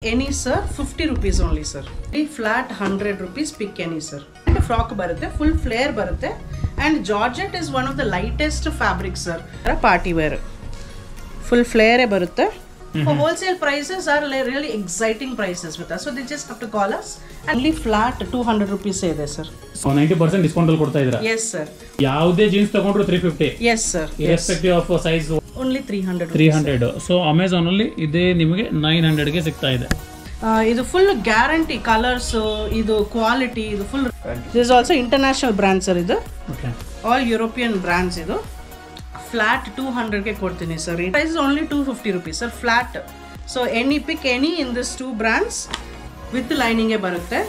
Any sir, 50 rupees only sir. Flat 100 rupees, pick any sir. And frock barutte, full flare barutte, and Georgette is one of the lightest fabrics sir. Party wear. Full flare barutte. For wholesale prices are really exciting prices with us. So they just have to call us. And only flat 200 rupees ಇದೆ sir. So 90% discount ಅಲ್ಲಿ ಕೊಡ್ತಾ ಇದ್ದೀರಾ? Yes sir. ಯಾವುದೇ jeans ತಗೊಂಡ್ರು 350. Yes sir. Irrespective of size. Only 300. 300. So Amazon ಅಲ್ಲಿ ಇದೇ ನಿಮಗೆ 900 ಗೆ ಸಿಗ್ತಾ ಇದೆ. ಇದು ಫುಲ್ ಗ್ಯಾರಂಟಿ ಕಲರ್ಸ್ ಇದು ಕ್ವಾಲಿಟಿ ಇದು full this also international brand sir ಇದು ಆಲ್ ಯುರೋಪಿಯನ್ ಬ್ರ್ಯಾಂಡ್ಸ್ ಇದು ಫ್ಲಾಟ್ 200 ಗೆ ಕೊಡ್ತೀನಿ sir price only 250 rupees sir flat so any pick any in this two brands with lining ಬರುತ್ತೆ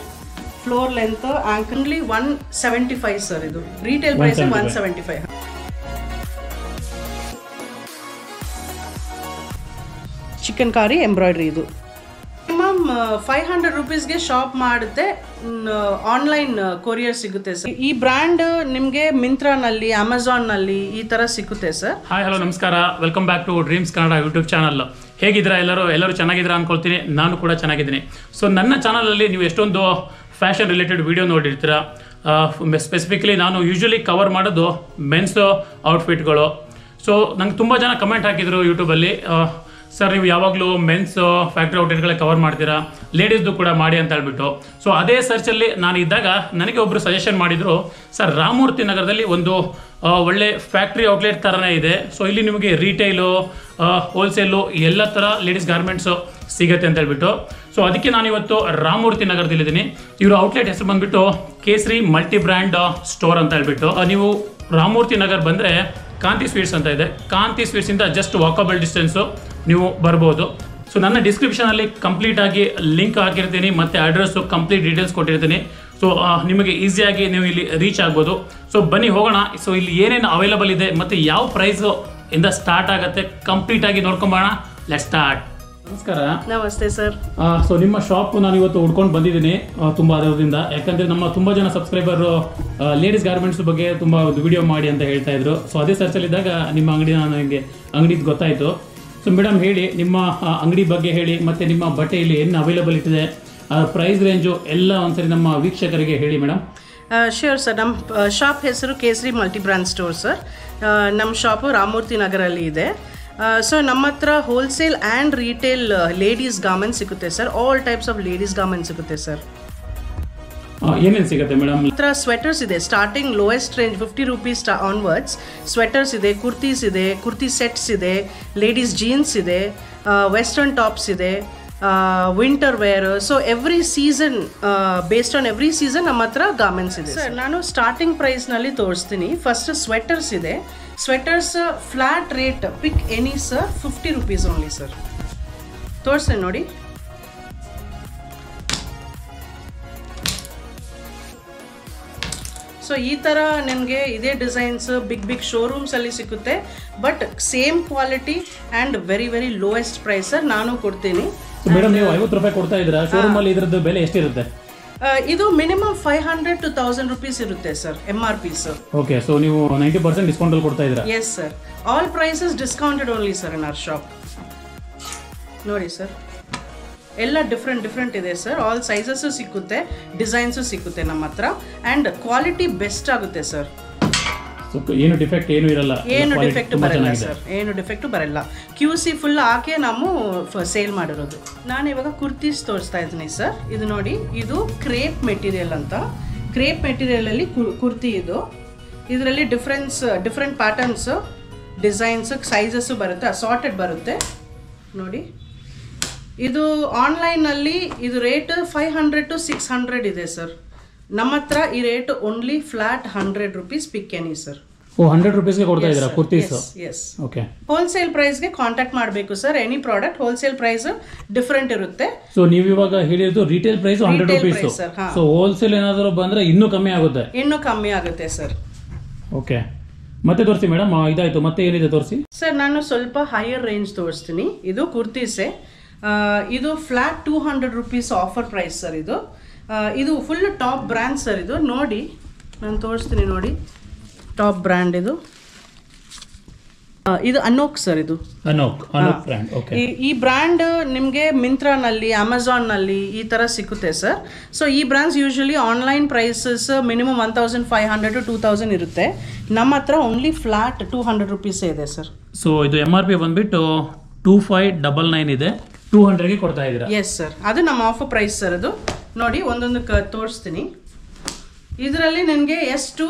ಫ್ಲೋರ್ ಲೆಂತ್ ಆಂಕನ್ಲಿ 175 sir ಇದು retail price 175 chikankari embroidery ಇದು ma'am 500 rupeesಗೆ shop ಮಾಡುತ್ತೆ ಆನ್ಲೈನ್ ಕೊರಿಯರ್ ಸಿಗುತ್ತೆ ಸರ್ ಈ ಬ್ರ್ಯಾಂಡ್ ನಿಮಗೆ ಮಿಂತ್ರಾನಲ್ಲಿ ಅಮೆಝಾನ್ನಲ್ಲಿ ಈ ಥರ ಸಿಗುತ್ತೆ ಸರ್ ಹಾಯ್ ಹಲೋ ನಮಸ್ಕಾರ welcome back to Dreams Kannada YouTube channel ಹೇಗಿದ್ದೀರಾ ಎಲ್ಲರೂ ಚೆನ್ನಾಗಿದ್ದೀರಾ ಅನ್ಕೊಳ್ತೀನಿ ನಾನು ಕೂಡ ಚೆನ್ನಾಗಿದ್ದೀನಿ ಸೊ ನನ್ನ ಚಾನಲಲ್ಲಿ ನೀವು ಎಷ್ಟೊಂದು ಫ್ಯಾಷನ್ ರಿಲೇಟೆಡ್ ವಿಡಿಯೋ ನೋಡಿರ್ತೀರಾ ಸ್ಪೆಸಿಫಿಕಲಿ ನಾನು ಯೂಶಲಿ ಕವರ್ ಮಾಡೋದು ಮೆನ್ಸ್ ಔಟ್ಫಿಟ್ಗಳು ಸೊ ನಂಗೆ ತುಂಬ ಜನ ಕಮೆಂಟ್ ಹಾಕಿದ್ರು ಯೂಟ್ಯೂಬಲ್ಲಿ ಸರ್ ನೀವು ಯಾವಾಗಲೂ ಮೆನ್ಸ್ ಫ್ಯಾಕ್ಟ್ರಿ ಔಟ್ಲೆಟ್ಗಳೇ ಕವರ್ ಮಾಡ್ತೀರಾ ಲೇಡೀಸ್ದು ಕೂಡ ಮಾಡಿ ಅಂತ ಹೇಳ್ಬಿಟ್ಟು ಸೊ ಅದೇ ಸರ್ಚಲ್ಲಿ ನಾನು ಇದ್ದಾಗ ನನಗೆ ಒಬ್ಬರು ಸಜೆಷನ್ ಮಾಡಿದರು ಸರ್ ರಾಮಮೂರ್ತಿ ನಗರದಲ್ಲಿ ಒಂದು ಒಳ್ಳೆ ಫ್ಯಾಕ್ಟ್ರಿ ಔಟ್ಲೆಟ್ ಥರನೇ ಇದೆ ಸೊ ಇಲ್ಲಿ ನಿಮಗೆ ರಿಟೇಲು ಹೋಲ್ಸೇಲು ಎಲ್ಲ ಥರ ಲೇಡೀಸ್ ಗಾರ್ಮೆಂಟ್ಸು ಸಿಗುತ್ತೆ ಅಂತ ಹೇಳ್ಬಿಟ್ಟು ಸೊ ಅದಕ್ಕೆ ನಾನು ಇವತ್ತು ರಾಮಮೂರ್ತಿ ನಗರದಲ್ಲಿದ್ದೀನಿ ಇವರು ಔಟ್ಲೆಟ್ ಹೆಸರು ಬಂದುಬಿಟ್ಟು ಕೇಸರಿ ಮಲ್ಟಿ ಬ್ರ್ಯಾಂಡ್ ಸ್ಟೋರ್ ಅಂತ ಹೇಳ್ಬಿಟ್ಟು ನೀವು ರಾಮಮೂರ್ತಿ ನಗರ್ ಬಂದರೆ ಕಾಂತಿ ಸ್ವೀಟ್ಸ್ ಅಂತ ಇದೆ ಕಾಂತಿ ಸ್ವೀಟ್ಸಿಂದ ಜಸ್ಟ್ ವಾಕಬಲ್ ಡಿಸ್ಟೆನ್ಸು ನೀವು ಬರ್ಬೋದು ಸೊ ನನ್ನ ಡಿಸ್ಕ್ರಿಪ್ಷನಲ್ಲಿ ಕಂಪ್ಲೀಟಾಗಿ ಲಿಂಕ್ ಹಾಕಿರ್ತೀನಿ ಮತ್ತು ಅಡ್ರೆಸ್ಸು ಕಂಪ್ಲೀಟ್ ಡೀಟೇಲ್ಸ್ ಕೊಟ್ಟಿರ್ತೀನಿ ಸೊ ನಿಮಗೆ ಈಸಿಯಾಗಿ ನೀವು ಇಲ್ಲಿ ರೀಚ್ ಆಗ್ಬೋದು ಸೊ ಬನ್ನಿ ಹೋಗೋಣ ಸೊ ಇಲ್ಲಿ ಏನೇನು ಅವೈಲಬಲ್ ಇದೆ ಮತ್ತು ಯಾವ ಪ್ರೈಸು ಇಂದ ಸ್ಟಾರ್ಟ್ ಆಗುತ್ತೆ ಕಂಪ್ಲೀಟಾಗಿ ನೋಡ್ಕೊಂಬೋಣ ಲೆಟ್ಸ್ ಸ್ಟಾರ್ಟ್ ನಮಸ್ಕಾರ ನಮಸ್ತೆ ಸರ್ ಸೊ ನಿಮ್ಮ ಶಾಪ್ ನಾನು ಇವತ್ತು ಹುಡ್ಕೊಂಡು ಬಂದಿದ್ದೀನಿ ತುಂಬ ಅದರಿಂದ ಯಾಕಂದರೆ ನಮ್ಮ ತುಂಬ ಜನ ಸಬ್ಸ್ಕ್ರೈಬರು ಲೇಡೀಸ್ ಗಾರ್ಮೆಂಟ್ಸ್ ಬಗ್ಗೆ ತುಂಬ ಒಂದು ವಿಡಿಯೋ ಮಾಡಿ ಅಂತ ಹೇಳ್ತಾ ಇದ್ರು ಸೊ ಅದೇ ಸರ್ಚಲ್ಲಿದ್ದಾಗ ನಿಮ್ಮ ಅಂಗಡಿ ನನಗೆ ಅಂಗಡಿದು ಗೊತ್ತಾಯಿತು ಸೊ ಮೇಡಮ್ ಹೇಳಿ ನಿಮ್ಮ ಅಂಗಡಿ ಬಗ್ಗೆ ಹೇಳಿ ಮತ್ತು ನಿಮ್ಮ ಬಟ್ಟೆಯಲ್ಲಿ ಏನು ಅವೈಲಬಲ್ ಇದೆ ಪ್ರೈಸ್ ರೇಂಜು ಎಲ್ಲ ಒಂದ್ಸರಿ ನಮ್ಮ ವೀಕ್ಷಕರಿಗೆ ಹೇಳಿ ಮೇಡಮ್ ಶ್ಯೂರ್ ಸರ್ ನಮ್ಮ ಶಾಪ್ ಹೆಸರು Kesari multi brand store sir ನಮ್ಮ ಶಾಪು ರಾಮಮೂರ್ತಿ ನಗರಲ್ಲಿ ಇದೆ ಸೊ ನಮ್ಮ ಹತ್ರ wholesale and retail ladies garments ಸಿಗುತ್ತೆ sir all types of ladies garments ಸಿಗುತ್ತೆ ಸರ್ ಏನೇನು ಸಿಗುತ್ತೆ ಮೇಡಮ್ ಹತ್ರ ಸ್ವೆಟರ್ಸ್ ಇದೆ starting lowest range 50 rupees onwards sweaters ಇದೆ ಕುರ್ತೀಸ್ ಇದೆ ಕುರ್ತಿ ಸೆಟ್ಸ್ ಇದೆ ಲೇಡೀಸ್ ಜೀನ್ಸ್ ಇದೆ ವೆಸ್ಟರ್ನ್ ಟಾಪ್ಸ್ ಇದೆ winter wear so every season based on every season ನಮ್ಮ ಹತ್ರ ಗಾರ್ಮೆಂಟ್ಸ್ ಇದೆ ಸರ್ ನಾನು ಸ್ಟಾರ್ಟಿಂಗ್ ಪ್ರೈಸ್ನಲ್ಲಿ ತೋರಿಸ್ತೀನಿ ಫಸ್ಟ್ ಸ್ವೆಟರ್ಸ್ ಇದೆ ಸ್ವೆಟರ್ಸ್ ಫ್ಲಾಟ್ ರೇಟ್ ಪಿಕ್ any sir 50 rupees only sir ತೋರಿಸ್ತೀನಿ ನೋಡಿ ಸೊ ಈ ಥರ ನಿಮಗೆ ಇದೇ ಡಿಸೈನ್ಸ್ ಬಿಗ್ ಶೋರೂಮ್ಸಲ್ಲಿ ಸಿಗುತ್ತೆ but same quality and very lowest price sir ನಾನು ಕೊಡ್ತೀನಿ ಮೇಡಮ್ ನೀವು 50 ರೂಪಾಯಿ ಕೊಡ್ತಾ ಇದ್ದೀರಾ ಶೋರೂಮಲ್ಲಿ ಇದರದ್ದು ಬೆಲೆ ಎಷ್ಟಿರುತ್ತೆ ಇದು ಮಿನಿಮಮ್ 500 to 1000 rupees ಇರುತ್ತೆ sir MRP sir okay so ನೀವು 90% ಡಿಸ್ಕೌಂಟ್ ಅಲ್ಲಿ ಕೊಡ್ತಾ ಇದ್ದೀರಾ yes sir all prices discounted only sir in our shop ನೋಡಿ ಸರ್ ಎಲ್ಲ ಡಿಫ್ರೆಂಟ್ ಇದೆ ಸರ್ ಆಲ್ ಸೈಜಸ್ಸು ಸಿಕ್ಕುತ್ತೆ ಡಿಸೈನ್ಸು ಸಿಕ್ಕುತ್ತೆ ನಮ್ಮ ಹತ್ರ ಆ್ಯಂಡ್ ಕ್ವಾಲಿಟಿ ಬೆಸ್ಟ್ ಆಗುತ್ತೆ ಸರ್ ಏನು ಡಿಫೆಕ್ಟ್ ಏನು ಇರಲ್ಲ ಏನು ಡಿಫೆಕ್ಟ್ ಬರಲ್ಲ ಸರ್ ಏನು ಡಿಫೆಕ್ಟ್ ಬರಲ್ಲ QC ಫುಲ್ ಹಾಕಿ ನಾವು ಸೇಲ್ ಮಾಡಿರೋದು ನಾನು ಇವಾಗ ಕುರ್ತೀಸ್ ತೋರಿಸ್ತಾ ಇದ್ದೀನಿ ಸರ್ ಇದು ನೋಡಿ ಇದು ಕ್ರೇಪ್ ಮೆಟೀರಿಯಲ್ ಅಂತ ಕ್ರೇಪ್ ಮೆಟೀರಿಯಲಲ್ಲಿ ಕುರ್ತಿ ಇದು ಇದರಲ್ಲಿ ಡಿಫ್ರೆಂಟ್ ಪ್ಯಾಟರ್ನ್ಸು ಡಿಸೈನ್ಸು ಸೈಜಸ್ಸು ಬರುತ್ತೆ ಅಸಾರ್ಟೆಡ್ ಬರುತ್ತೆ ನೋಡಿ ಇದು ಆನ್ಲೈನಲ್ಲಿ ಇದು ರೇಟ್ 500 to 600 ಇದೆ ಸರ್ ನಮ್ಮ ಹತ್ರ ಈ rate only flat 100 rupees pick any sir 100 ರೂಪೀಸ್ಗೆ ಕೊಡ್ತಾ ಇದ್ದೀರಾ ಕುರ್ತೀಸ್ ಎಸ್ ಓಕೆ ಹೋಲ್ಸೇಲ್ ಪ್ರೈಸ್ಗೆ ಕಾಂಟ್ಯಾಕ್ಟ್ ಮಾಡಬೇಕು sir any product wholesale price different ಇರುತ್ತೆ ಸೊ ನೀವು ಇವಾಗ ಹೇಳಿದ್ದು retail price 100 rupees so wholesale ಏನಾದರೂ ಬಂದ್ರೆ ಇನ್ನೂ ಕಮ್ಮಿ ಆಗುತ್ತೆ ಸರ್ ಓಕೆ ಮತ್ತೆ ತೋರಿಸಿ ಮೇಡಮ್ ಇದಾಯ್ತು ಮತ್ತೆ ಏನಿದೆ ತೋರಿಸಿ ಸರ್ ನಾನು ಸ್ವಲ್ಪ ಹೈಯರ್ ರೇಂಜ್ ತೋರಿಸ್ತೀನಿ ಇದು ಕುರ್ತೀಸೆ ಇದು flat 200 rupees offer price sir ಇದು ಫುಲ್ ಟಾಪ್ ಬ್ರ್ಯಾಂಡ್ ಸರ್ ಇದು ನೋಡಿ ನಾನು ತೋರಿಸ್ತೀನಿ ನೋಡಿ ಟಾಪ್ ಬ್ರ್ಯಾಂಡ್ ಇದು ಇದು ಅನೋಕ್ ಸರ್. ಇದು ಅನೋಕ್ ಬ್ರ್ಯಾಂಡ್. ಓಕೆ. ಈ ಬ್ರ್ಯಾಂಡ್ ನಿಮಗೆ ಮಿಂತ್ರಾನಲ್ಲಿ, ಅಮೆಝಾನ್ನಲ್ಲಿ ಈ ಥರ ಸಿಕ್ಕುತ್ತೆ ಸರ್. ಸೊ ಈ brands usually online prices minimum 1500 to 2000 ಇರುತ್ತೆ. ನಮ್ಮ ಹತ್ರ ಓನ್ಲಿ ಫ್ಲಾಟ್ 200 ರುಪೀಸೇ ಇದೆ ಸರ್. ಸೊ ಇದು MRP ಬಂದ್ಬಿಟ್ಟು 2599 ಇದೆ, 200ಗೆ ಕೊಡ್ತಾ ಇದ್ದೀರಾ? ಎಸ್ ಸರ್, ಅದು ನಮ್ಮ ಆಫರ್ ಪ್ರೈಸ್ ಸರ್. ಅದು ನೋಡಿ ಒಂದೊಂದು ತೋರಿಸ್ತೀನಿ. ಇದರಲ್ಲಿ ನನಗೆ ಎಷ್ಟು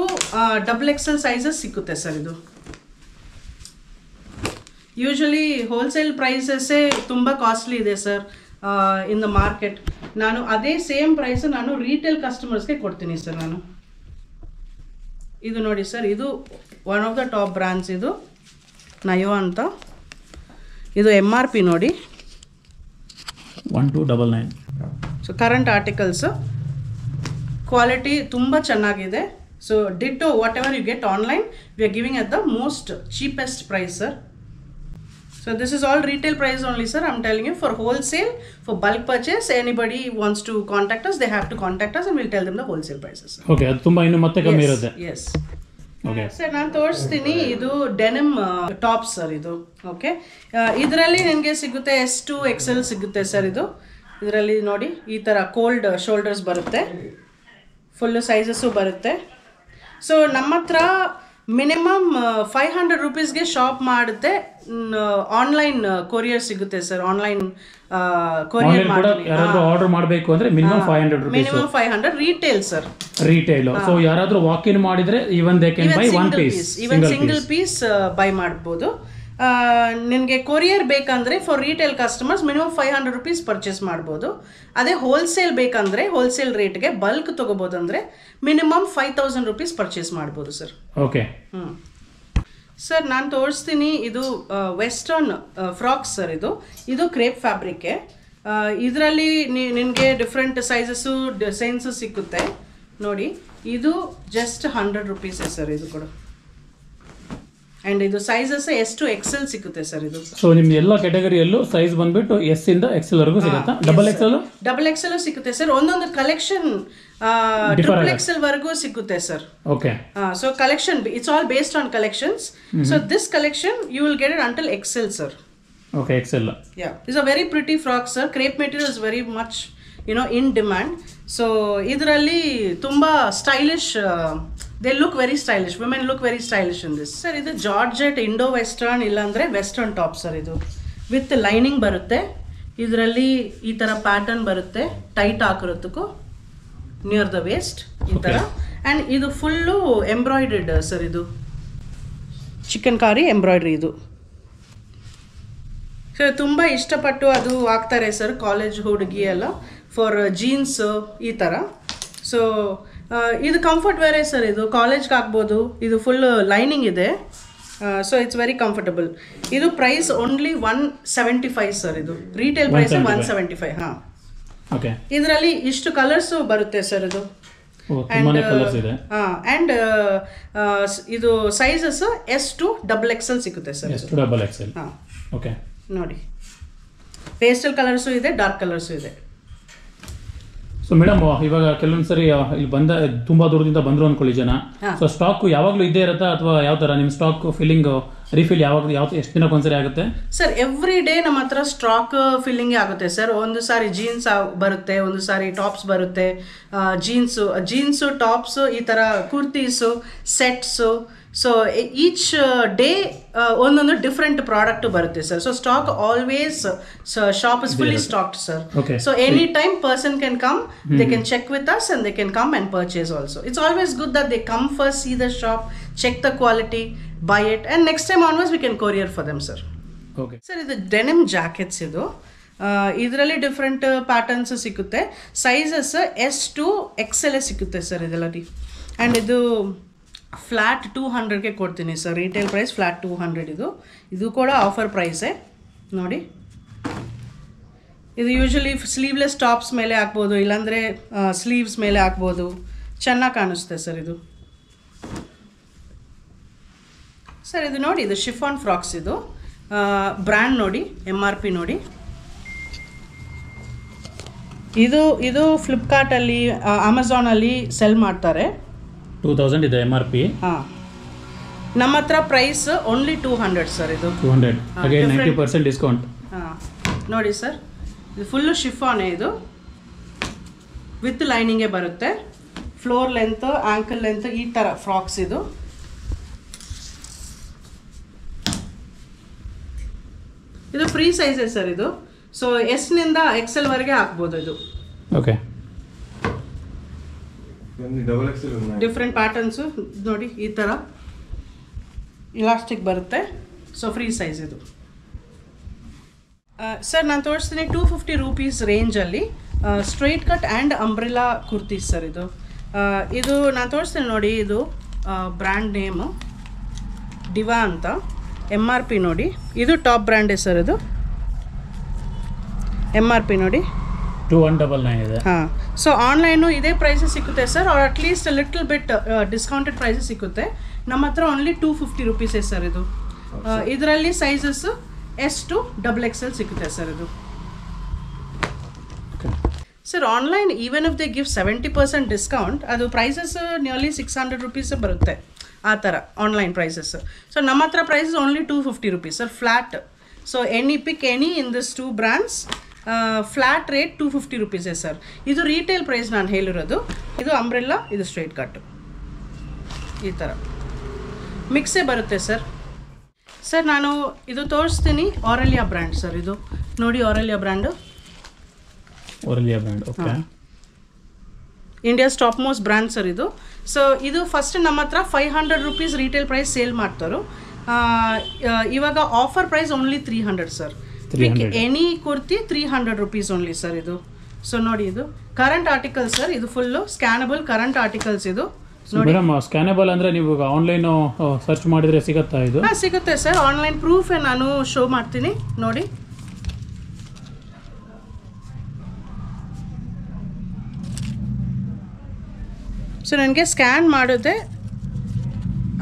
XXL ಸೈಜಸ್ ಸಿಕ್ಕುತ್ತೆ ಸರ್. ಇದು ಯೂಶಲಿ ಹೋಲ್ಸೇಲ್ ಪ್ರೈಸಸ್ಸೇ ತುಂಬ ಕಾಸ್ಟ್ಲಿ ಇದೆ ಸರ್ ಇನ್ ದ ಮಾರ್ಕೆಟ್. ನಾನು ಅದೇ ಸೇಮ್ ಪ್ರೈಸ್ ನಾನು ರೀಟೇಲ್ ಕಸ್ಟಮರ್ಸ್ಗೆ ಕೊಡ್ತೀನಿ ಸರ್. ನಾನು ಇದು ನೋಡಿ ಸರ್, ಇದು one of the top brands. ಇದು ನಯೋ ಅಂತ. ಇದು MRP ನೋಡಿ 1299. ಸೊ ಕರೆಂಟ್ ಆರ್ಟಿಕಲ್ಸ್, ಕ್ವಾಲಿಟಿ ತುಂಬ ಚೆನ್ನಾಗಿದೆ. So ditto whatever you get online we are giving at the most cheapest price sir. So this is all retail price only sir. I'm telling you, for wholesale, for bulk purchase, anybody wants to contact us, they have to contact us and we'll tell them the wholesale prices. Okay, ಅದು ತುಂಬಾ ಇನ್ನು ಮತ್ತೆ ಕಮ್ಮಿ ಇರುತ್ತೆ. Yes. Okay. Sir ನಾನು ತೋರಿಸ್ತೀನಿ. ಇದು denim top sir. ಇದು ಓಕೆ. ಇದರಲ್ಲಿ ನಿಮಗೆ ಸಿಗುತ್ತೆ S2 XL ಸಿಗುತ್ತೆ ಸರ್. ಇದು ಇದರಲ್ಲಿ ನೋಡಿ ಈ ಥರ ಕೋಲ್ಡ್ ಶೋಲ್ಡರ್ಸ್ ಬರುತ್ತೆ, ಫುಲ್ ಸೈಜಸ್ಸು ಬರುತ್ತೆ. ಸೊ ನಮ್ಮ ಹತ್ರ ಮಿನಿಮಮ್ 500 ರುಪೀಸ್ಗೆ ಶಾಪ್ ಮಾಡುತ್ತೆ, ಆನ್ಲೈನ್ ಕೊರಿಯರ್ ಸಿಗುತ್ತೆ ಸರ್. ಆನ್ಲೈನ್ ಕೊರಿಯರ್ ಆರ್ಡರ್ ಮಾಡಬೇಕು ಅಂದ್ರೆ minimum 500 rupees. Minimum 500 retail sir. Retail. So ಯಾರಾದ್ರೂ ವಾಕ್ ಇನ್ ಮಾಡಿದ್ರೆ even they can buy one piece, even single piece buy ಮಾಡಬಹುದು. ನಿಮಗೆ ಕೊರಿಯರ್ ಬೇಕಂದ್ರೆ for retail customers minimum 500 rupees purchase ಮಾಡ್ಬೋದು. ಅದೇ ಹೋಲ್ಸೇಲ್ ಬೇಕಂದ್ರೆ ಹೋಲ್ಸೇಲ್ ರೇಟ್ಗೆ ಬಲ್ಕ್ ತಗೋಬೋದಂದ್ರೆ ಮಿನಿಮಮ್ 5000 ರುಪೀಸ್ ಪರ್ಚೇಸ್ ಮಾಡ್ಬೋದು ಸರ್. ಓಕೆ ಸರ್ ನಾನು ತೋರಿಸ್ತೀನಿ. ಇದು ವೆಸ್ಟರ್ನ್ ಫ್ರಾಕ್ಸ್ ಸರ್. ಇದು ಕ್ರೇಪ್ ಫ್ಯಾಬ್ರಿಕ್ಗೆ. ಇದರಲ್ಲಿ ನಿಮಗೆ ಡಿಫ್ರೆಂಟ್ ಸೈಜಸ್ಸು ಡಿಸೈನ್ಸು ಸಿಕ್ಕುತ್ತೆ ನೋಡಿ. ಇದು ಜಸ್ಟ್ 100 ರುಪೀಸೇ ಸರ್. ಇದು ಕೂಡ ಅಂಡ್ ಇದು ಸೈಜಸ್ S2 XL ಸಿಗುತ್ತೆ ಸರ್. ಇದು ಸೊ ನಿಮ್ಗೆ ಎಲ್ಲ ಕ್ಯಾಟಗರಿಯಲ್ಲೂ ಸೈಜ್ ಬಂದ್ಬಿಟ್ಟು S ಇಂದ XL ವರೆಗೂ ಸಿಗುತ್ತೆ. ಡಬಲ್ XL ಸಿಗುತ್ತೆ ಸರ್. ಒಂದೊಂದು ಕಲೆಕ್ಷನ್ XL ವರೆಗೂ ಸಿಗುತ್ತೆ sir. Okay. So collection it's all based on collections. So this collection you will get it until XL sir. Okay, XL. Yeah, it's a very pretty frock sir. Crepe material is very much in demand. So ಇದರಲ್ಲಿ ತುಂಬಾ stylish, they look very stylish. Women look very stylish in this. Sir, ಇದು georgette Indo western ಇಲ್ಲಾಂದ್ರೆ western top sir. ಇದು with lining ಬರುತ್ತೆ. ಇದರಲ್ಲಿ ಈ ಥರ pattern ಬರುತ್ತೆ, ಟೈಟ್ ಹಾಕಿರೋದಕ್ಕೂ ನಿಯರ್ ದ ವೇಸ್ಟ್ ಈ ಥರ. ಆ್ಯಂಡ್ ಇದು ಫುಲ್ಲು ಎಂಬ್ರಾಯ್ಡ್ರಿಡ್ ಸರ್. ಇದು ಚಿಕನ್ ಕಾರಿ ಎಂಬ್ರಾಯ್ಡ್ರಿ. ಇದು ಸರ್ ತುಂಬ ಇಷ್ಟಪಟ್ಟು ಅದು ಹಾಕ್ತಾರೆ ಸರ್ ಕಾಲೇಜ್ ಹುಡುಗಿ ಎಲ್ಲ, ಫಾರ್ ಜೀನ್ಸ್ ಈ ಥರ. ಸೊ ಇದು ಕಂಫರ್ಟ್ ವೇರೇ ಸರ್. ಇದು ಕಾಲೇಜ್ಗೆ ಹಾಕ್ಬೋದು. ಇದು ಫುಲ್ ಲೈನಿಂಗ್ ಇದೆ. So it's very comfortable. ಇದು ಪ್ರೈಸ್ ಓನ್ಲಿ 175 ಸರ್. ಇದು ರೀಟೇಲ್ ಪ್ರೈಸ್ 175. ಹಾಂ, ಓಕೆ. ಇದರಲ್ಲಿ ಇಷ್ಟು ಕಲರ್ಸು ಬರುತ್ತೆ ಸರ್. ಇದು ಆ್ಯಂಡ್ ಇದು ಸೈಜಸ್ S2 XXL ಸಿಗುತ್ತೆ ಸರ್. ಹಾಂ, ಓಕೆ. ನೋಡಿ ಪೇಸ್ಟಲ್ ಕಲರ್ಸು ಇದೆ, ಡಾರ್ಕ್ ಕಲರ್ಸು ಇದೆ. ಸೊ ಮೇಡಮ್, ಇವಾಗ ಕೆಲವೊಂದ್ಸರಿ ಇಲ್ಲಿ ಬಂದ ತುಂಬಾ ದೂರದಿಂದ ಬಂದ್ರು ಅನ್ಕೊಳ್ಳಿ ಜನ. ಸೊ ಸ್ಟಾಕ್ ಯಾವಾಗ್ಲೂ ಇದ್ದೇ ಇರುತ್ತಾ ಅಥವಾ ಯಾವ ತರ ನಿಮ್ ಸ್ಟಾಕ್ ಫಿಲ್ಲಿಂಗ್ ರೀಫಿಲ್ ಎಷ್ಟು ದಿನಕ್ಕೆ ಒಂದ್ಸರಿ ಆಗುತ್ತೆ ಸರ್? ಎವ್ರಿ ಡೇ ನಮ್ಮ ಹತ್ರ ಸ್ಟಾಕ್ ಫಿಲ್ಲಿಂಗ್ ಆಗುತ್ತೆ ಸರ್. ಒಂದು ಸಾರಿ ಜೀನ್ಸ್ ಬರುತ್ತೆ, ಒಂದು ಸಾರಿ ಟಾಪ್ಸ್ ಬರುತ್ತೆ. ಜೀನ್ಸು ಟಾಪ್ಸು ಈ ತರ kurtis sets. So each day ಒಂದೊಂದು ಡಿಫ್ರೆಂಟ್ ಪ್ರಾಡಕ್ಟ್ ಬರುತ್ತೆ sir. So stock always shop is fully stocked sir. So any time person can come, they can check with us and they can come and purchase also. It's always good that they come first, see the shop, check the quality, buy it, and next time onwards we can courier for them sir. Okay sir, ಇದು denim jackets. ಇದು ಇದರಲ್ಲಿ different patterns ಸಿಗುತ್ತೆ. Sizes S2 XL ಸಿಗುತ್ತೆ sir ಇದರಲ್ಲಿ. And ಇದು flat 200ಗೆ ಕೊಡ್ತೀನಿ sir. Retail price flat 200. ಇದು ಕೂಡ ಆಫರ್ ಪ್ರೈಸೇ ನೋಡಿ. ಇದು ಯೂಶಲಿ ಸ್ಲೀವ್ಲೆಸ್ ಟಾಪ್ಸ್ ಮೇಲೆ ಹಾಕ್ಬೋದು, ಇಲ್ಲಾಂದರೆ ಸ್ಲೀವ್ಸ್ ಮೇಲೆ ಹಾಕ್ಬೋದು. ಚೆನ್ನಾಗಿ ಕಾಣಿಸುತ್ತೆ ಸರ್ ಇದು. ಸರ್ ಇದು ನೋಡಿ, ಇದು ಶಿಫಾನ್ ಫ್ರಾಕ್ಸ್. ಇದು ಬ್ರ್ಯಾಂಡ್ ನೋಡಿ, MRP ನೋಡಿ. ಇದು ಫ್ಲಿಪ್ಕಾರ್ಟಲ್ಲಿ, ಅಮೆಝಾನಲ್ಲಿ ಸೆಲ್ ಮಾಡ್ತಾರೆ. 2000 ಇದೆ MRP. ಹಾಂ, ನಮ್ಮ ಹತ್ರ ಪ್ರೈಸ್ ಓನ್ಲಿ 200 ಸರ್. ಇದು 200 ಅಗೇನ್ 90% ಡಿಸ್ಕೌಂಟ್. ಹಾಂ ನೋಡಿ ಸರ್, ಇದು ಫುಲ್ಲು ಶಿಫಾನೆ, ಇದು ವಿತ್ ಲೈನಿಂಗೇ ಬರುತ್ತೆ. ಫ್ಲೋರ್ ಲೆಂತ್, ಆ್ಯಂಕಲ್ ಲೆಂತ್ ಈ ಥರ ಫ್ರಾಕ್ಸ್ ಇದು. ಇದು ಫ್ರೀ ಸೈಜಸ್ ಸರ್ ಇದು. ಸೊ ಎಸ್ನಿಂದ ಎಕ್ಸೆಲ್ ವರೆಗೆ ಹಾಕ್ಬೋದು ಇದು. ಓಕೆ, ಡಿಫ್ರೆಂಟ್ ಪ್ಯಾಟರ್ನ್ಸು ನೋಡಿ, ಈ ಥರ ಇಲಾಸ್ಟಿಕ್ ಬರುತ್ತೆ. ಸೊ ಫ್ರೀ ಸೈಜ್ ಇದು. ಸರ್ ನಾನು ತೋರಿಸ್ತೀನಿ 250 ರೂಪೀಸ್ ರೇಂಜಲ್ಲಿ straight cut and umbrella kurtis sir ಇದು. ಇದು ನಾನು ತೋರಿಸ್ತೀನಿ ನೋಡಿ, ಇದು ಬ್ರ್ಯಾಂಡ್ ನೇಮು ಡಿವಾ ಅಂತ. MRP ನೋಡಿ, ಇದು ಟಾಪ್ ಬ್ರ್ಯಾಂಡೇ ಸರ್. ಇದು MRP ನೋಡಿ 2199 ಇದೆ. ಹಾಂ, ಸೊ ಆನ್ಲೈನು ಇದೇ ಪ್ರೈಸಸ್ ಸಿಗುತ್ತೆ sir, or at least little bit discounted prices ಸಿಗುತ್ತೆ. ನಮ್ಮ ಹತ್ರ ಓನ್ಲಿ 250 ರೂಪೀಸೇ ಸರ್ ಇದು. ಇದರಲ್ಲಿ ಸೈಜಸ್ S to XXL ಸಿಗುತ್ತೆ ಸರ್ ಇದು. Sir online even if they give 70% discount, ಅದು ಪ್ರೈಸಸ್ ನಿಯರ್ಲಿ 600 ರೂಪೀಸ್ ಬರುತ್ತೆ ಆ ಥರ ಆನ್ಲೈನ್ ಪ್ರೈಸಸ್. ಸೊ ನಮ್ಮ ಹತ್ರ prices only 250 rupees sir, flat. So pick any in this 2 brands, flat rate 250 ರೂಪೀಸೇ sir. ಇದು ರೀಟೇಲ್ ಪ್ರೈಸ್ ನಾನು ಹೇಳಿರೋದು. ಇದು ಅಂಬ್ರೆಲ್ಲಾ, ಇದು ಸ್ಟ್ರೈಟ್ ಕಟ್, ಈ ಥರ ಮಿಕ್ಸೇ ಬರುತ್ತೆ ಸರ್. ಸರ್ ನಾನು ಇದು ತೋರಿಸ್ತೀನಿ, ಆರೆಲಿಯಾ ಬ್ರ್ಯಾಂಡ್ ಸರ್. ಇದು ನೋಡಿ, Aurelia brand, okay, India's top most brand sir ಇದು. ಸೊ ಇದು ಫಸ್ಟ್ ನಮ್ಮ ಹತ್ರ 500 ರೂಪೀಸ್ ರೀಟೇಲ್ ಪ್ರೈಸ್ ಸೇಲ್ ಮಾಡ್ತಾರೋ. ಇವಾಗ offer price only 300 sir. Any kurti 300 rupees only sir ಇದು. ಸೊ ನೋಡಿ, ಇದು ಕರೆಂಟ್ ಆರ್ಟಿಕಲ್ ಸರ್. ಇದು ಫುಲ್ಲು ಸ್ಕ್ಯಾನಬಲ್ ಕರೆಂಟ್ ಆರ್ಟಿಕಲ್ಸ್ ಇದು. ಮೇಡಮ್ ಸ್ಕ್ಯಾನಬಲ್ ಅಂದರೆ ನೀವು ಆನ್ಲೈನ್ ಸರ್ಚ್ ಮಾಡಿದರೆ ಸಿಗುತ್ತಾ ಇದು? ಹಾಂ ಸಿಗುತ್ತೆ ಸರ್, ಆನ್ಲೈನ್ ಪ್ರೂಫ್ ನಾನು ಶೋ ಮಾಡ್ತೀನಿ ನೋಡಿ. ಸೊ ನನಗೆ ಸ್ಕ್ಯಾನ್ ಮಾಡಿದ್ರೆ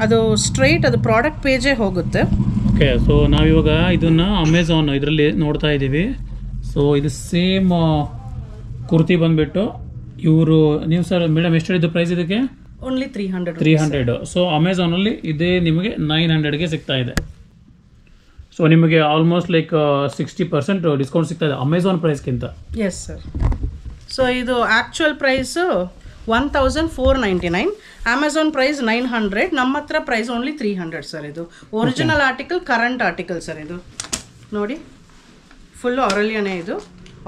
ಅದು ಸ್ಟ್ರೈಟ್ ಅದು ಪ್ರಾಡಕ್ಟ್ ಪೇಜೇ ಹೋಗುತ್ತೆ. ಓಕೆ, ಸೊ ನಾವಿವಾಗ ಇದನ್ನು ಅಮೆಝಾನ್ ಇದರಲ್ಲಿ ನೋಡ್ತಾ ಇದ್ದೀವಿ. ಸೊ ಇದು ಸೇಮ್ ಕುರ್ತಿ ಬಂದುಬಿಟ್ಟು ಇವರು, ನೀವು ಸರ್ ಮೇಡಮ್ ಎಷ್ಟು ಹೇಳಿದ್ದು ಪ್ರೈಸ್ ಇದಕ್ಕೆ? ಓನ್ಲಿ 300. ಸೊ ಅಮೆಝಾನಲ್ಲಿ ಇದೇ ನಿಮಗೆ 900ಗೆ ಸಿಗ್ತಾ ಇದೆ. ಸೊ ನಿಮಗೆ ಆಲ್ಮೋಸ್ಟ್ ಲೈಕ್ 60% ಡಿಸ್ಕೌಂಟ್ ಸಿಗ್ತಾ ಇದೆ ಅಮೆಝಾನ್ ಪ್ರೈಸ್ಗಿಂತ. Yes sir. ಸೊ ಇದು ಆ್ಯಕ್ಚುಯಲ್ ಪ್ರೈಸು 1499, ಅಮೆಝಾನ್ ಪ್ರೈಸ್ 900, ನಮ್ಮ ಹತ್ರ ಪ್ರೈಸ್ ಓನ್ಲಿ 300 ಸರ್. ಇದು original article, current article sir. ಇದು ನೋಡಿ, ಫುಲ್ಲು ಆರೆಲಿಯಾನೇ. ಇದು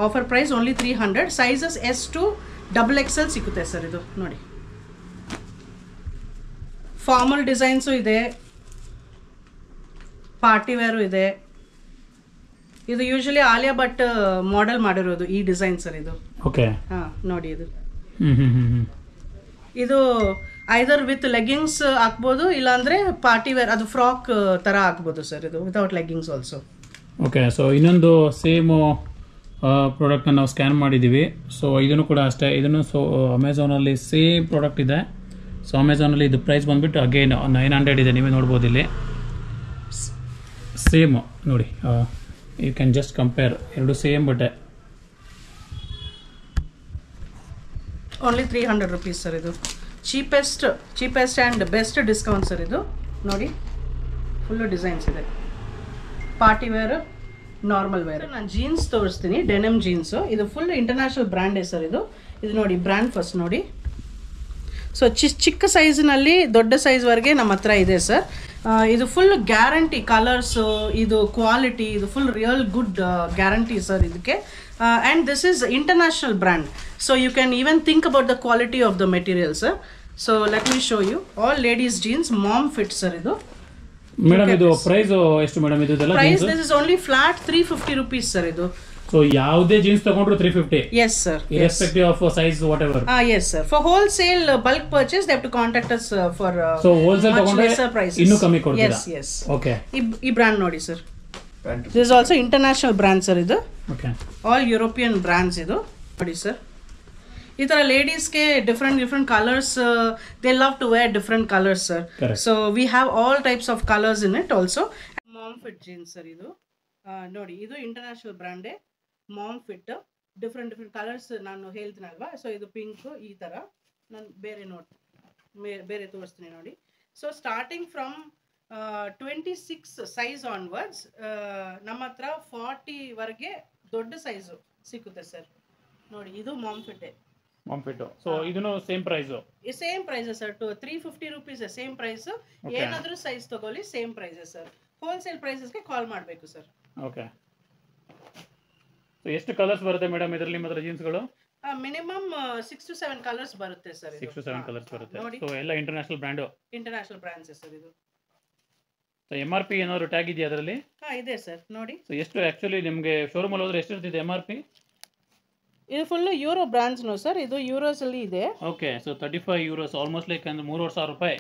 offer price only 300. Sizes S to XXL ಸಿಗುತ್ತೆ ಸರ್. ಇದು ನೋಡಿ, ಫಾರ್ಮಲ್ ಡಿಸೈನ್ಸು ಇದೆ, ಪಾರ್ಟಿ ವೇರು ಇದೆ. ಇದು ಯೂಶಲಿ ಆಲಿಯಾ ಭಟ್ ಮಾಡೆಲ್ ಮಾಡಿರೋದು ಈ ಡಿಸೈನ್ ಸರ್ ಇದು. ಓಕೆ, ಹಾಂ ನೋಡಿ, ಇದು ಐದರ್ ವಿತ್ ಲೆಗ್ಗಿಂಗ್ಸ್ ಹಾಕ್ಬೋದು, ಇಲ್ಲಾಂದರೆ ಪಾರ್ಟಿ ವೇರ್ ಅದು ಫ್ರಾಕ್ ಥರ ಹಾಕ್ಬೋದು ಸರ್. ಇದು without leggings also. Okay, so ಇನ್ನೊಂದು ಸೇಮ್ ಪ್ರಾಡಕ್ಟ್ನ ನಾವು ಸ್ಕ್ಯಾನ್ ಮಾಡಿದ್ದೀವಿ. ಸೊ ಇದನ್ನು ಕೂಡ ಅಷ್ಟೇ, ಇದನ್ನು ಸೊ ಅಮೆಝಾನಲ್ಲಿ ಸೇಮ್ ಪ್ರಾಡಕ್ಟ್ ಇದೆ. ಸೊ ಅಮೆಝಾನಲ್ಲಿ ಇದು ಪ್ರೈಸ್ ಬಂದುಬಿಟ್ಟು ಅಗೇನ್ 900 ಇದೆ, ನೀವೇ ನೋಡ್ಬೋದು ಇಲ್ಲಿ ಸೇಮ್ ನೋಡಿ. ಯು ಕ್ಯಾನ್ ಜಸ್ಟ್ ಕಂಪೇರ್, ಎರಡು ಸೇಮ್ ಬಟ್ಟೆ. Only 300 rupees sir. ಇದು cheapest and best discount sir. ಇದು ನೋಡಿ, ಫುಲ್ಲು ಡಿಸೈನ್ಸ್ ಇದೆ, ಪಾರ್ಟಿ ವೇರ್, ನಾರ್ಮಲ್ ವೇರ್. ನಾನು ಜೀನ್ಸ್ ತೋರಿಸ್ತೀನಿ, ಡೆನಿಮ್ ಜೀನ್ಸು. ಇದು ಫುಲ್ ಇಂಟರ್ನ್ಯಾಷನಲ್ ಬ್ರ್ಯಾಂಡೇ ಸರ್. ಇದು ನೋಡಿ, ಬ್ರ್ಯಾಂಡ್ ಫಸ್ಟ್ ನೋಡಿ. ಸೊ ಚಿಕ್ಕ ಸೈಜ್ನಲ್ಲಿ ದೊಡ್ಡ ಸೈಜ್ವರೆಗೆ ನಮ್ಮ ಹತ್ರ ಇದೆ ಸರ್. ಇದು ಫುಲ್ ಗ್ಯಾರಂಟಿ, ಕಲರ್ಸು, ಇದು ಕ್ವಾಲಿಟಿ, ಇದು full real good guarantee sir ಇದಕ್ಕೆ. And this is international brand. So you can even think about the quality of the material sir. So let me show you all ladies jeans, mom fit sir. ಇದು madam ಇದು price ಎಷ್ಟು madam? ಇದು price this is only flat 350 rupees sir. ಇದು so ಯಾವುದೇ jeans ತಗೊಂಡ್ರು 350? Yes sir. Irrespective of size whatever. Yes sir. For wholesale bulk purchase they have to contact us for so wholesale much lesser prices. ಇನ್ನೂ ಕಮ್ಮಿ ಕೊಡ್ತೀರಾ? Yes. Okay. ಈ brand ನೋಡಿ sir. This is also international brand sir ಇದು. Okay. All European brands ಇದು. ನೋಡಿ sir. ಈ ತರ ಲೇಡೀಸ್ಗೆ different colors, they love to wear different colors sir. Correct. So we have all types of colors in it also. Mom fit jeans sir ಇದು. ನೋಡಿ ಇದು international ಬ್ರ್ಯಾಂಡೇ. Mom fit, different colours ನಾನು ಹೇಳ್ತೀನಲ್ವಾ. ಸೊ ಇದು pink, ಈ ಥರ ನಾನು ಬೇರೆ ತೋರಿಸ್ತೀನಿ ನೋಡಿ. So starting from 26 size onwards ನಮ್ಮ ಹತ್ರ 40ವರೆಗೆ ದೊಡ್ಡ ಸೈಜು ಸಿಕ್ಕುತ್ತೆ ಸರ್. ನೋಡಿ ಇದು ಮಾಮ್ ಫಿಟ್. ಸೊ ಇದನ್ನು same price sir. 350 rupees same price. ಏನಾದರೂ ಸೈಜ್ ತಗೊಳ್ಳಿ ಸೇಮ್ ಪ್ರೈಸ್ ಸರ್. ಹೋಲ್ಸೇಲ್ ಪ್ರೈಸಸ್ಗೆ ಕಾಲ್ ಮಾಡಬೇಕು ಸರ್. ಓಕೆ. ಸೊ ಎಷ್ಟು ಕಲರ್ಸ್ ಬರುತ್ತೆ ಮೇಡಮ್ ಇದರಲ್ಲಿ ನಿಮ್ಮ ಹತ್ರ ಜೀನ್ಸ್ಗಳು? ಮಿನಿಮಮ್ 6 to 7 ಕಲರ್ಸ್ ಬರುತ್ತೆ ಸರ್. 6 to 7 ಕಲರ್ಸ್ ಬರುತ್ತೆ. ಸೊ ಎಲ್ಲ ಇಂಟರ್ನ್ಯಾಷನಲ್ ಬ್ರ್ಯಾಂಡ್ಸ್ ಸರ್ ಇದು. ಸೊ MRP ಏನಾದ್ರು ಟ್ಯಾಗ್ ಇದೆಯಾ ಅದರಲ್ಲಿ? ಇದೆ ಸರ್ ನೋಡಿ. ಸೊ ಎಷ್ಟು ಆಕ್ಚುಲಿ ನಿಮಗೆ ಶೋರೂಮ್ ಅಲ್ಲಿ ಹೋದ್ರೆ ಎಷ್ಟು ಇರ್ತಿದೆ MRP? ಇದು ಫುಲ್ ಯೂರೋ ಬ್ರ್ಯಾಂಡ್ಸ್ ಸರ್. ಇದು ಯೂರೋಸ್ ಅಲ್ಲಿ ಇದೆ. Okay. So 35 euros almost like ಅಂದ್ರೆ 3,500 ರೂಪಾಯಿ.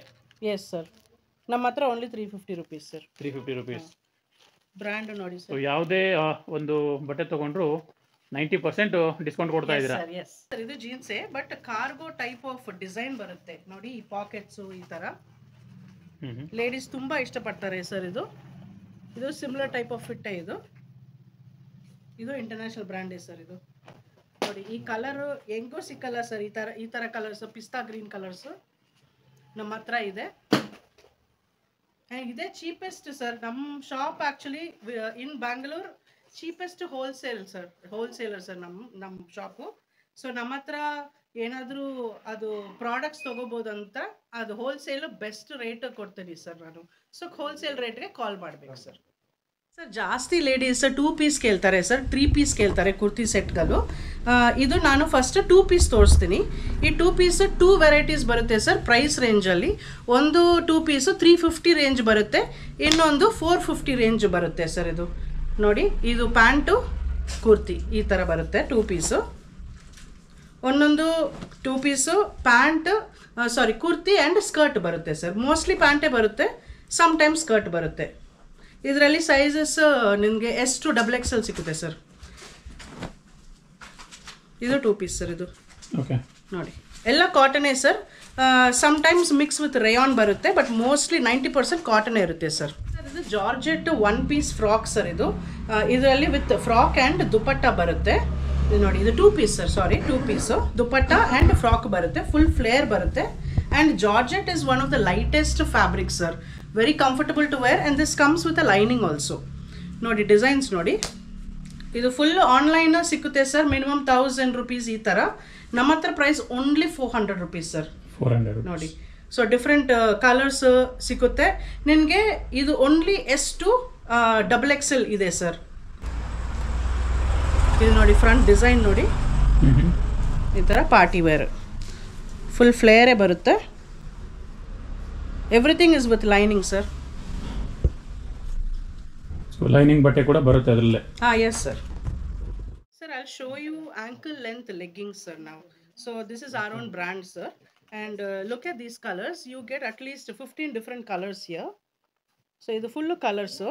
Yes sir. ನಮ್ಮ ಹತ್ರ only 350 rupees sir. 350 rupees brand ನೋಡಿ ಸರ್. ಸೊ ಯಾವುದೇ ಒಂದು ಬಟ್ಟೆ ತಗೊಂಡ್ರು 90% ಡಿಸ್ಕೌಂಟ್ ಕೊಡ್ತಾ ಇದ್ದೀರಾ? Yes sir. ಇದು ಜೀನ್ಸೇ but cargo type of design ಬರುತ್ತೆ ನೋಡಿ. ಈ ಪಾಕೆಟ್ಸು ಈ ತರ ಲೇಡೀಸ್ ತುಂಬಾ ಇಷ್ಟಪಡ್ತಾರೆ ಸರ್. ಇದು ಸಿಮಿಲರ್ ಟೈಪ್ ಆಫ್ ಫಿಟ್. ಇದು ಇಂಟರ್ನ್ಯಾಷನಲ್ ಬ್ರ್ಯಾಂಡ್ ಸರ್. ಇದು ನೋಡಿ ಈ ಕಲರ್ ಹೆಂಗೋ ಸಿಕ್ಕಲ್ಲ ಸರ್. ಈ ತರ ಕಲರ್ಸ್ ಪಿಸ್ತಾ ಗ್ರೀನ್ ಕಲರ್ಸ್ ನಮ್ಮ ಹತ್ರ ಇದೆ. ಇದೇ ಚೀಪೆಸ್ಟ್ ಸರ್. ನಮ್ಮ shop actually in Bangalore cheapest wholesaler sir ನಮ್ಮ ಶಾಪು. ಸೊ ನಮ್ಮ ಹತ್ರ ಏನಾದರೂ ಅದು ಪ್ರಾಡಕ್ಟ್ಸ್ ತೊಗೋಬೋದಂತ ಅದು ಹೋಲ್ಸೇಲು ಬೆಸ್ಟ್ ರೇಟ್ ಕೊಡ್ತೀನಿ ಸರ್ ನಾನು. ಸೊ ಹೋಲ್ಸೇಲ್ ರೇಟ್ಗೆ ಕಾಲ್ ಮಾಡಬೇಕು ಸರ್. ಜಾಸ್ತಿ ಲೇಡೀಸ್ 2 ಪೀಸ್ ಕೇಳ್ತಾರೆ ಸರ್, 3 ಪೀಸ್ ಕೇಳ್ತಾರೆ ಕುರ್ತಿ ಸೆಟ್ಗಳು. ಇದು ನಾನು ಫಸ್ಟ್ 2 ಪೀಸ್ ತೋರಿಸ್ತೀನಿ. ಈ 2 ಪೀಸ್ 2 ವೆರೈಟೀಸ್ ಬರುತ್ತೆ ಸರ್ ಪ್ರೈಸ್ ರೇಂಜಲ್ಲಿ. ಒಂದು 2 ಪೀಸು 350 ರೇಂಜ್ ಬರುತ್ತೆ, ಇನ್ನೊಂದು 450 ರೇಂಜ್ ಬರುತ್ತೆ ಸರ್. ಇದು ನೋಡಿ, ಇದು ಪ್ಯಾಂಟು ಕುರ್ತಿ ಈ ಥರ ಬರುತ್ತೆ 2 ಪೀಸು. ಒಂದೊಂದು 2 piece pant kurti and skirt ಬರುತ್ತೆ ಸರ್. ಮೋಸ್ಟ್ಲಿ ಪ್ಯಾಂಟೇ ಬರುತ್ತೆ, ಸಮ್ಟೈಮ್ಸ್ ಸ್ಕರ್ಟ್ ಬರುತ್ತೆ. ಇದರಲ್ಲಿ ಸೈಜಸ್ ನಿಮಗೆ S to XXL ಸಿಗುತ್ತೆ ಸರ್. ಇದು 2 ಪೀಸ್ ಸರ್. ಇದು ಓಕೆ ನೋಡಿ ಎಲ್ಲ ಕಾಟನೇ sir. Sometimes mix with rayon ಬರುತ್ತೆ ಬಟ್ ಮೋಸ್ಟ್ಲಿ 90% ಕಾಟನೇ ಇರುತ್ತೆ ಸರ್. ಇದು ಜಾರ್ಜೆಟ್ 1 ಪೀಸ್ ಫ್ರಾಕ್ ಸರ್. ಇದರಲ್ಲಿ ವಿತ್ ಫ್ರಾಕ್ ಆ್ಯಂಡ್ ದುಪಟ್ಟ ಬರುತ್ತೆ. ಇದು ನೋಡಿ, ಇದು 2 piece sir. 2 piece dupatta and frock ಬರುತ್ತೆ. ಫುಲ್ ಫ್ಲೇರ್ ಬರುತ್ತೆ. And georgette is one of the lightest fabric sir. Very comfortable to wear and this comes with a lining also. ನೋಡಿ designs ನೋಡಿ. ಇದು full online ಸಿಕ್ಕುತ್ತೆ ಸರ್. ಮಿನಿಮಮ್ 1000 rupees ಈ ಥರ. ನಮ್ಮ ಹತ್ರ ಪ್ರೈಸ್ ಓನ್ಲಿ 400 rupees ಸರ್. 400 ನೋಡಿ. ಸೊ ಡಿಫ್ರೆಂಟ್ ಕಲರ್ಸ್ ಸಿಕ್ಕುತ್ತೆ ನಿನಗೆ. ಇದು ಓನ್ಲಿ S to XXL ಇದೆ ಸರ್. ಇದು ನೋಡಿ ಫ್ರಂಟ್ ಡಿಸೈನ್ ನೋಡಿ, ಈ ಥರ ಪಾರ್ಟಿ ವೇರ್ ಫುಲ್ ಫ್ಲೇರೇ ಬರುತ್ತೆ. Everything is with lining sir. So lining ಬಟ್ಟೆ ಕೂಡ ಬರುತ್ತೆ ಅದರಲ್ಲೇ. Yes sir. Sir I show you ankle length leggings sir ನಾವು. So this is our own brand sir. And look at these colours. You get at least 15 different colours here. So ಇದು full colours.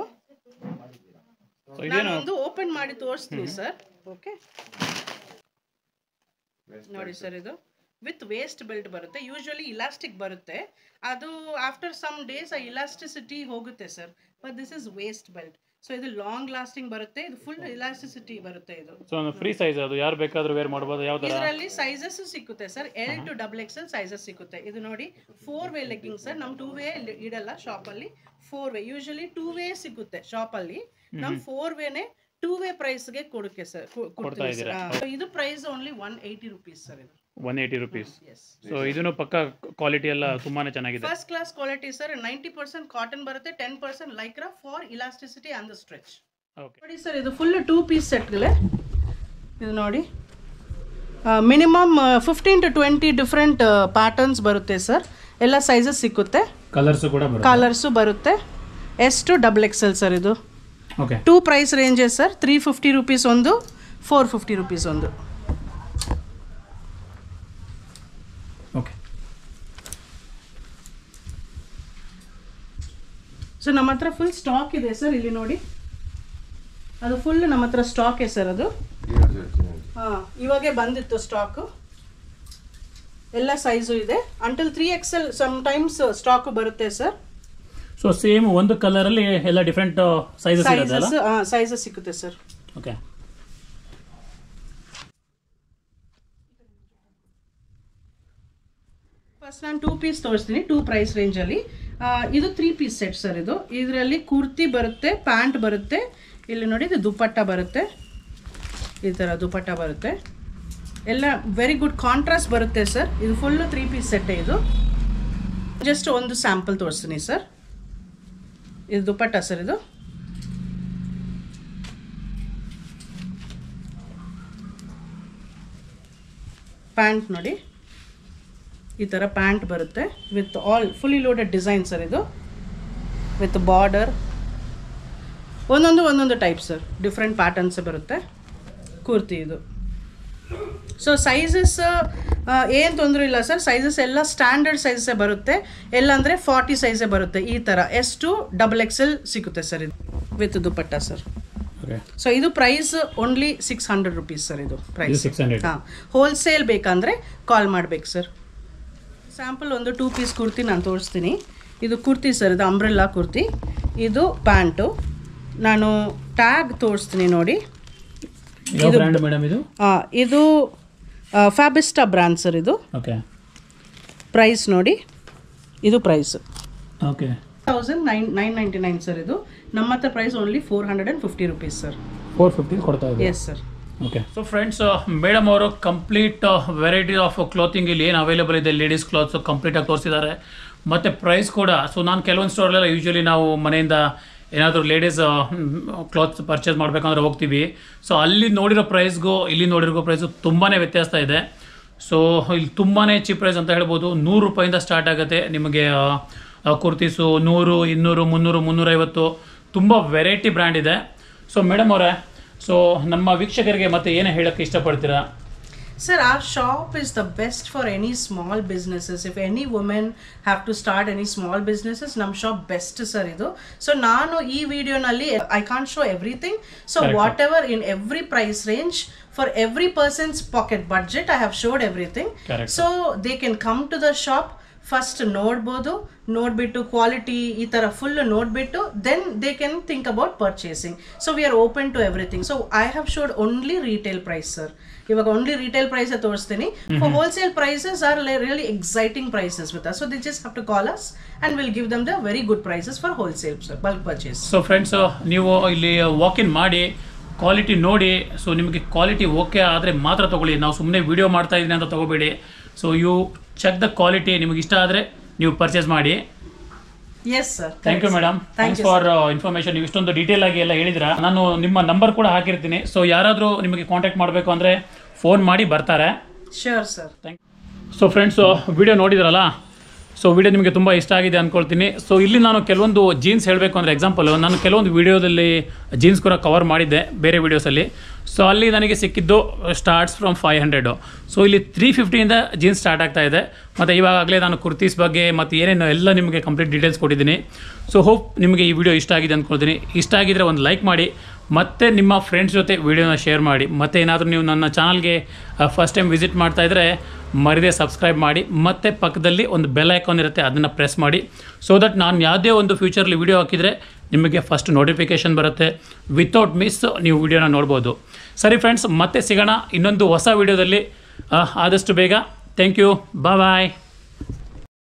ನಾನು ಒಂದು open ಮಾಡಿ ತೋರಿಸ್ತೀನಿ sir. Okay ನೋಡಿ sir. ಇದು with waist belt ಬರುತ್ತೆ. Usually elastic ಬರುತ್ತೆ. ಅದು ಆಫ್ಟರ್ ಸಮ್ ಡೇಸ್ ಆ ಇಲಾಸ್ಟಿಸಿಟಿ ಹೋಗುತ್ತೆ sir. But this is waste belt. So ಇದು ಲಾಂಗ್ ಲಾಸ್ಟಿಂಗ್ ಬರುತ್ತೆ. ಇದು ಫುಲ್ ಇಲಾಸ್ಟಿಸಿಟಿ ಬರುತ್ತೆ. ಇದು ಫ್ರೀ ಸೈಜ್, ಅದು ಯಾರು ಬೇಕಾದ್ರೂ ವೇರ್ ಮಾಡಬಹುದು. ಯಾವ ತರ ಇದರಲ್ಲಿ ಸೈಜಸ್ ಸಿಕ್ಕುತ್ತೆ sir. L to XXL sizes ಸಿಕ್ಕುತ್ತೆ. ಇದು ನೋಡಿ 4 ವೇ ಲೆಗ್ಗಿಂಗ್ ಸರ್. ನಮ್ 2 ವೇ ಇಡಲ್ಲ ಶಾಪ್ ಅಲ್ಲಿ. 4 ವೇ ಯೂಶುವಲಿ 2 ವೇ ಸಿಗುತ್ತೆ ಶಾಪ್ ಅಲ್ಲಿ. ನಮ್ 4 ವೇನೆ 2 ವೇ ಪ್ರೈಸ್ ಗೆ ಕೊಡುತ್ತೆ ಸರ್. ಇದು ಪ್ರೈಸ್ ಓನ್ಲಿ 180 rupees ಸರ್. ಇದು 180 rupees. ಸೊ ಇದನ್ನು ಪಕ್ಕ ಕ್ವಾಲಿಟಿ ಎಲ್ಲ ತುಂಬಾನೇ ಚೆನ್ನಾಗಿದೆ. First class quality sir. 90% cotton ಬರುತ್ತೆ, 10% Lycra for elasticity and the stretch. ನೋಡಿ ಸರ್, ಇದು ಫುಲ್ 2 ಪೀಸ್ ಸೆಟ್ಗಳೇ. ಇದು ನೋಡಿ ಮಿನಿಮಮ್ 15 to 20 ಡಿಫ್ರೆಂಟ್ ಪ್ಯಾಟರ್ನ್ಸ್ ಬರುತ್ತೆ ಸರ್. ಎಲ್ಲ ಸೈಜಸ್ ಸಿಕ್ಕುತ್ತೆ. ಕಲರ್ಸು ಬರುತ್ತೆ. S to XXL sir. ಇದು 2 ಪ್ರೈಸ್ ರೇಂಜಸ್ ಸರ್. 350 rupees ಒಂದು, 450 rupees ಒಂದು. ಸೊ ನಮ್ಮ ಹತ್ರ ಫುಲ್ ಸ್ಟಾಕ್ ಇದೆ ಸರ್. ಇಲ್ಲಿ ನೋಡಿ, ಅದು ಫುಲ್ ನಮ್ಮ ಹತ್ರ ಸ್ಟಾಕ್ ಇದೆ ಸರ್. ಅದು ಇವಾಗೆ ಬಂದಿತ್ತು ಸ್ಟಾಕು. ಎಲ್ಲ ಸೈಜು ಇದೆ. ಅಂಟಿಲ್ 3XL ಸಮ್ಟೈಮ್ಸ್ ಸ್ಟಾಕ್ ಬರುತ್ತೆ ಸರ್. ಸೊ ಸೇಮ್ ಒಂದು ಕಲರ್ ಅಲ್ಲಿ ಎಲ್ಲ ಡಿಫರೆಂಟ್ ಸೈಜಸ್ ಸಿಗುತ್ತೆ ಸರ್. ಓಕೆ. ಫಸ್ಟ್ ನಾನು 2 ಪೀಸ್ ತೋರಿಸ್ತೀನಿ 2 ಪ್ರೈಸ್ ರೇಂಜಲ್ಲಿ. ಇದು 3 ಪೀಸ್ ಸೆಟ್ ಸರ್. ಇದರಲ್ಲಿ ಕುರ್ತಿ ಬರುತ್ತೆ, ಪ್ಯಾಂಟ್ ಬರುತ್ತೆ, ಇಲ್ಲಿ ನೋಡಿ ಇದು ದುಪಟ್ಟ ಬರುತ್ತೆ, ಈ ಥರ ದುಪಟ್ಟ ಬರುತ್ತೆ, ಎಲ್ಲ ವೆರಿ ಗುಡ್ ಕಾಂಟ್ರಾಸ್ಟ್ ಬರುತ್ತೆ ಸರ್. ಇದು ಫುಲ್ಲು 3 ಪೀಸ್ ಸೆಟ್ಟೇ. ಇದು ಜಸ್ಟ್ ಒಂದು ಸ್ಯಾಂಪಲ್ ತೋರಿಸ್ತೀನಿ ಸರ್. ಇದು ದುಪಟ್ಟ ಸರ್. ಇದು ಪ್ಯಾಂಟ್ ನೋಡಿ, ಈ ಥರ ಪ್ಯಾಂಟ್ ಬರುತ್ತೆ with all fully loaded design sir. ಇದು ವಿತ್ ಬಾರ್ಡರ್, ಒಂದೊಂದು ಟೈಪ್ ಸರ್, ಡಿಫ್ರೆಂಟ್ ಪ್ಯಾಟರ್ನ್ಸ್ ಬರುತ್ತೆ ಕುರ್ತಿ. ಇದು ಸೊ ಸೈಜಸ್ ಏನು ತೊಂದರೆ ಇಲ್ಲ ಸರ್. ಸೈಜಸ್ ಎಲ್ಲ ಸ್ಟ್ಯಾಂಡರ್ಡ್ ಸೈಜಸ್ಸೇ ಬರುತ್ತೆ, ಎಲ್ಲ ಅಂದರೆ 40 ಸೈಜೇ ಬರುತ್ತೆ. ಈ ಥರ S to XXL ಸಿಗುತ್ತೆ ಸರ್. ಇದು ವಿತ್ ದುಪಟ್ಟ ಸರ್. ಸೊ ಇದು ಪ್ರೈಸ್ ಓನ್ಲಿ 600 ರುಪೀಸ್ ಸರ್. ಇದು ಪ್ರೈಸ್ 600. ಹಾಂ, ಹೋಲ್ಸೇಲ್ ಬೇಕಂದರೆ ಕಾಲ್ ಮಾಡಬೇಕು ಸರ್. ಸ್ಯಾಂಪಲ್ ಒಂದು 2 ಪೀಸ್ ಕುರ್ತಿ ನಾನು ತೋರಿಸ್ತೀನಿ. ಇದು ಕುರ್ತಿ ಸರ್, ಇದು ಅಂಬ್ರೆಲ್ಲಾ ಕುರ್ತಿ, ಇದು ಪ್ಯಾಂಟು. ನಾನು ಟ್ಯಾಗ್ ತೋರಿಸ್ತೀನಿ ನೋಡಿ. ಇದು ಫ್ಯಾಬಿಸ್ಟಾ ಬ್ರ್ಯಾಂಡ್ ಸರ್. ಇದು ಪ್ರೈಸ್ ನೋಡಿ, ಇದು ಪ್ರೈಸ್ 1999 ಸರ್. ಇದು ನಮ್ಮ ಹತ್ರ ಪ್ರೈಸ್ ಓನ್ಲಿ 450 ರುಪೀಸ್ ಸರ್. 450 ಕೊಡ್ತಾ ಇದೆ. Yes sir. Okay. So friends, madam ಅವರು ಕಂಪ್ಲೀಟ್ ವೆರೈಟಿ ಆಫ್ ಕ್ಲಾತಿಂಗ್ ಇಲ್ಲಿ ಏನು ಅವೈಲೇಬಲ್ ಇದೆ ಲೇಡೀಸ್ ಕ್ಲಾತ್ಸ್ ಕಂಪ್ಲೀಟಾಗಿ ತೋರಿಸಿದ್ದಾರೆ, ಮತ್ತು ಪ್ರೈಸ್ ಕೂಡ. ಸೊ ನಾನು ಕೆಲವೊಂದು ಸ್ಟೋರಲ್ಲೆಲ್ಲ ಯೂಶ್ವಲಿ ನಾವು ಮನೆಯಿಂದ ಏನಾದರೂ ಲೇಡೀಸ್ ಕ್ಲಾತ್ಸ್ ಪರ್ಚೇಸ್ ಮಾಡಬೇಕಂದ್ರೆ ಹೋಗ್ತೀವಿ. ಸೊ ಅಲ್ಲಿ ನೋಡಿರೋ ಪ್ರೈಸ್ಗೂ ಇಲ್ಲಿ ನೋಡಿರೋ ಪ್ರೈಸು ತುಂಬಾ ವ್ಯತ್ಯಾಸ ಇದೆ. ಸೊ ಇಲ್ಲಿ ತುಂಬಾ ಚೀಪ್ ಪ್ರೈಸ್ ಅಂತ ಹೇಳ್ಬೋದು. 100 ರೂಪಾಯಿಂದ ಸ್ಟಾರ್ಟ್ ಆಗುತ್ತೆ ನಿಮಗೆ ಕುರ್ತೀಸು. 100, 200, 300, 350 ತುಂಬ ವೆರೈಟಿ ಬ್ರ್ಯಾಂಡ್ ಇದೆ. ಸೊ ಮೇಡಮ್ ಅವರೇ, ಸೊ ನಮ್ಮ ವೀಕ್ಷಕರಿಗೆ ಮತ್ತೆ ಏನು ಹೇಳೋಕ್ಕೆ ಇಷ್ಟಪಡ್ತೀರಾ? Sir, our shop is the best for any small businesses. If any women have to start any small businesses, nam shop best sir idu. So nanu ee video nalli I can't show everything. So correct. Whatever in every price range for every person's pocket budget, I have showed everything. Correct. So they can come to the shop, first ನೋಡ್ಬಿಟ್ಟು quality ಈ ಥರ full ನೋಡ್ಬಿಟ್ಟು then they can think about purchasing. So we are open to everything. So I have showed only retail price sir. ಇವಾಗ only retail price ತೋರಿಸ್ತೀನಿ. For wholesale prices are really exciting prices with us. So they just have to call us and will give them the very good prices for wholesale sir, bulk purchase. So friends, ನೀವು ಇಲ್ಲಿ walk in ಮಾಡಿ quality ನೋಡಿ. So ನಿಮಗೆ quality okay ಆದರೆ ಮಾತ್ರ ತೊಗೊಳ್ಳಿ. ನಾವು ಸುಮ್ಮನೆ ವಿಡಿಯೋ ಮಾಡ್ತಾ ಇದ್ದೀನಿ ಅಂತ ತೊಗೋಬೇಡಿ. So you check the quality, ನಿಮಗೆ ಇಷ್ಟ ಆದರೆ ನೀವು ಪರ್ಚೇಸ್ ಮಾಡಿ. Yes sir. Thank you madam, thanks for information. ನೀವು ಇಷ್ಟೊಂದು ಡೀಟೇಲ್ ಆಗಿ ಎಲ್ಲ ಹೇಳಿದ್ರ. ನಾನು ನಿಮ್ಮ ನಂಬರ್ ಕೂಡ ಹಾಕಿರ್ತೀನಿ. ಸೊ ಯಾರಾದರೂ ನಿಮಗೆ ಕಾಂಟ್ಯಾಕ್ಟ್ ಮಾಡಬೇಕು ಅಂದರೆ ಫೋನ್ ಮಾಡಿ ಬರ್ತಾರೆ. Sure sir. Thank you. So friends, video ನೋಡಿದ್ರಲ್ಲ. ಸೊ ವಿಡಿಯೋ ನಿಮಗೆ ತುಂಬ ಇಷ್ಟ ಆಗಿದೆ ಅಂದ್ಕೊಳ್ತೀನಿ. ಸೊ ಇಲ್ಲಿ ನಾನು ಕೆಲವೊಂದು ಜೀನ್ಸ್ ಹೇಳಬೇಕು ಅಂದರೆ ಎಕ್ಸಾಂಪಲು, ನಾನು ಕೆಲವೊಂದು ವಿಡಿಯೋದಲ್ಲಿ ಜೀನ್ಸ್ ಕೂಡ ಕವರ್ ಮಾಡಿದ್ದೆ ಬೇರೆ ವೀಡಿಯೋಸಲ್ಲಿ. ಸೊ ಅಲ್ಲಿ ನನಗೆ ಸಿಕ್ಕಿದ್ದು ಸ್ಟಾರ್ಟ್ಸ್ ಫ್ರಮ್ 500. ಸೊ ಇಲ್ಲಿ 350ಇಂದ ಜೀನ್ಸ್ ಸ್ಟಾರ್ಟ್ ಆಗ್ತಾ ಇದೆ. ಮತ್ತು ಇವಾಗಲೇ ನಾನು ಕುರ್ತೀಸ್ ಬಗ್ಗೆ ಮತ್ತು ಏನೇನು ಎಲ್ಲ ನಿಮಗೆ ಕಂಪ್ಲೀಟ್ ಡೀಟೇಲ್ಸ್ ಕೊಟ್ಟಿದ್ದೀನಿ. ಸೊ ಹೋಪ್ ನಿಮಗೆ ಈ ವಿಡಿಯೋ ಇಷ್ಟ ಆಗಿದೆ ಅಂದ್ಕೊಳ್ತೀನಿ. ಇಷ್ಟ ಆಗಿದ್ರೆ ಒಂದು ಲೈಕ್ ಮಾಡಿ, ಮತ್ತು ನಿಮ್ಮ ಫ್ರೆಂಡ್ಸ್ ಜೊತೆ ವಿಡಿಯೋನ ಶೇರ್ ಮಾಡಿ. ಮತ್ತು ಏನಾದರೂ ನೀವು ನನ್ನ ಚಾನಲ್ಗೆ ಫಸ್ಟ್ ಟೈಮ್ ವಿಸಿಟ್ ಮಾಡ್ತಾಯಿದ್ರೆ ಮರಿದೇ ಸಬ್ಸ್ಕ್ರೈಬ್ ಮಾಡಿ, ಮತ್ತು ಪಕ್ಕದಲ್ಲಿ ಒಂದು ಬೆಲ್ ಐಕಾನ್ ಇರುತ್ತೆ, ಅದನ್ನು ಪ್ರೆಸ್ ಮಾಡಿ. ಸೊ ದಟ್ ನಾನು ಯಾವುದೇ ಒಂದು ಫ್ಯೂಚರ್ಲಿ ವಿಡಿಯೋ ಹಾಕಿದರೆ ನಿಮಗೆ ಫಸ್ಟ್ ನೋಟಿಫಿಕೇಷನ್ ಬರುತ್ತೆ. ವಿತೌಟ್ ಮಿಸ್ ನೀವು ವಿಡಿಯೋನ ನೋಡ್ಬೋದು. ಸರಿ ಫ್ರೆಂಡ್ಸ್, ಮತ್ತೆ ಸಿಗೋಣ ಇನ್ನೊಂದು ಹೊಸ ವಿಡಿಯೋದಲ್ಲಿ ಆದಷ್ಟು ಬೇಗ. Thank you. ಬಾಯ್.